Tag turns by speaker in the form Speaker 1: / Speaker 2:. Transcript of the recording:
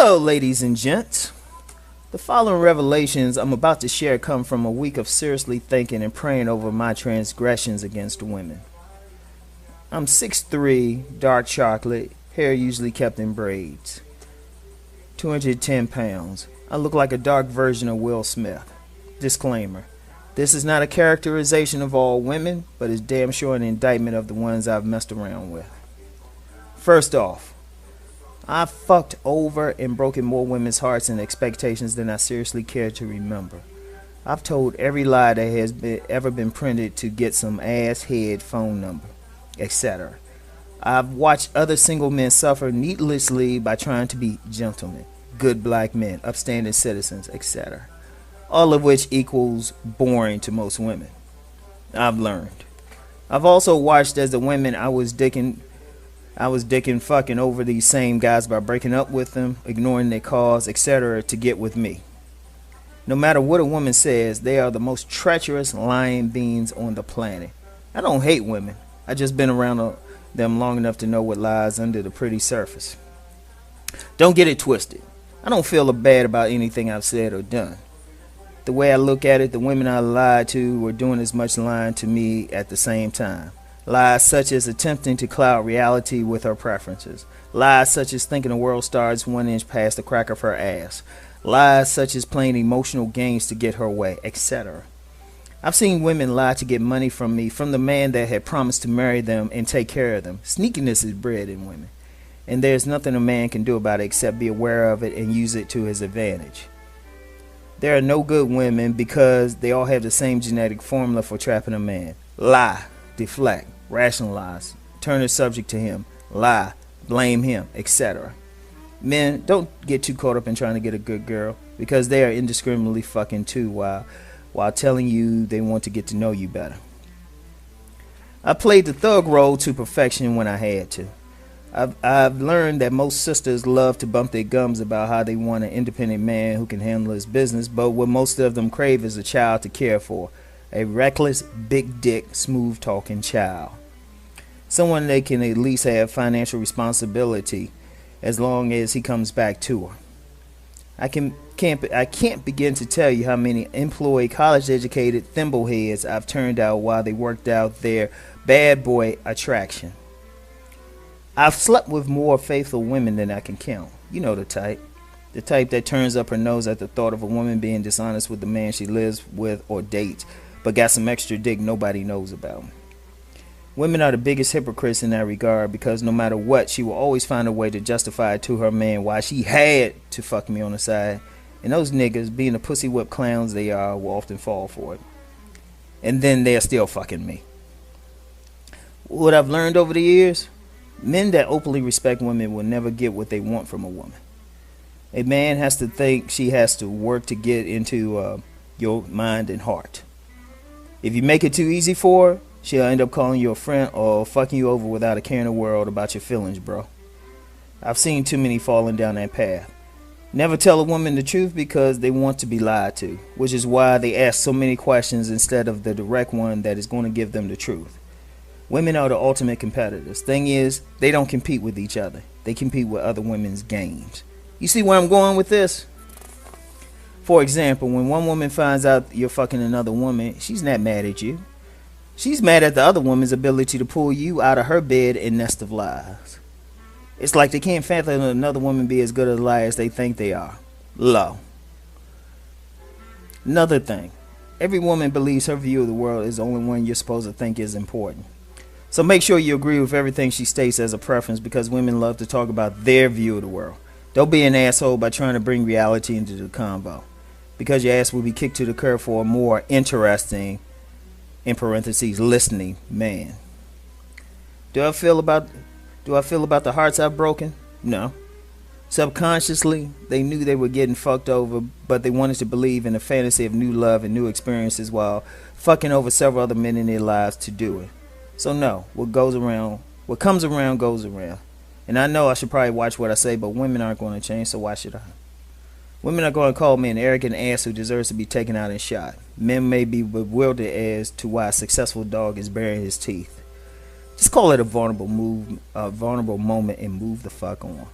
Speaker 1: Hello, ladies and gents. The following revelations I'm about to share come from a week of seriously thinking and praying over my transgressions against women. I'm 6'3", dark chocolate, hair usually kept in braids. 210 pounds. I look like a dark version of Will Smith. Disclaimer. This is not a characterization of all women, but is damn sure an indictment of the ones I've messed around with. First off, I've fucked over and broken more women's hearts and expectations than I seriously care to remember. I've told every lie that has ever been printed to get some ass, head, phone number, etc. I've watched other single men suffer needlessly by trying to be gentlemen, good black men, upstanding citizens, etc. All of which equals boring to most women. I've learned. I've also watched as the women I was dicking fucking over these same guys by breaking up with them, ignoring their calls, etc. to get with me. No matter what a woman says, they are the most treacherous lying beings on the planet. I don't hate women. I just been around them long enough to know what lies under the pretty surface. Don't get it twisted. I don't feel bad about anything I've said or done. The way I look at it, the women I lied to were doing as much lying to me at the same time. Lies such as attempting to cloud reality with her preferences. Lies such as thinking the world starts 1 inch past the crack of her ass. Lies such as playing emotional games to get her way, etc. I've seen women lie to get money from me, from the man that had promised to marry them and take care of them. Sneakiness is bred in women, and there's nothing a man can do about it except be aware of it and use it to his advantage. There are no good women because they all have the same genetic formula for trapping a man. Lie, deflect, rationalize, turn the subject to him, lie, blame him, etc. Men, don't get too caught up in trying to get a good girl because they are indiscriminately fucking too while telling you they want to get to know you better. I played the thug role to perfection when I had to. I've learned that most sisters love to bump their gums about how they want an independent man who can handle his business, but what most of them crave is a child to care for. A reckless, big dick, smooth talking child. Someone they can at least have financial responsibility as long as he comes back to her. I can't begin to tell you how many employed, college-educated thimbleheads I've turned out while they worked out their bad boy attraction. I've slept with more faithful women than I can count. You know the type. The type that turns up her nose at the thought of a woman being dishonest with the man she lives with or dates, but got some extra dick nobody knows about. Women are the biggest hypocrites in that regard because no matter what, she will always find a way to justify to her man why she had to fuck me on the side. And those niggas, being the pussy whip clowns they are, will often fall for it. And then they're still fucking me. What I've learned over the years, men that openly respect women will never get what they want from a woman. A man has to think she has to work to get into your mind and heart. If you make it too easy for her, she'll end up calling you a friend or fucking you over without a care in the world about your feelings, bro. I've seen too many falling down that path. Never tell a woman the truth because they want to be lied to, which is why they ask so many questions instead of the direct one that is going to give them the truth. Women are the ultimate competitors. Thing is, they don't compete with each other. They compete with other women's games. You see where I'm going with this? For example, when one woman finds out you're fucking another woman, she's not mad at you. She's mad at the other woman's ability to pull you out of her bed and nest of lies. It's like they can't fathom another woman be as good a liar as they think they are. Low. Another thing. Every woman believes her view of the world is the only one you're supposed to think is important. So make sure you agree with everything she states as a preference because women love to talk about their view of the world. Don't be an asshole by trying to bring reality into the convo, because your ass will be kicked to the curb for a more interesting, in parentheses, listening man. Do I feel about the hearts I've broken? No. Subconsciously, they knew they were getting fucked over, but they wanted to believe in a fantasy of new love and new experiences while fucking over several other men in their lives to do it. So no, what comes around goes around. And I know I should probably watch what I say, but women aren't going to change, so why should I? Women are going to call me an arrogant ass who deserves to be taken out and shot. Men may be bewildered as to why a successful dog is baring his teeth. Just call it a vulnerable moment and move the fuck on.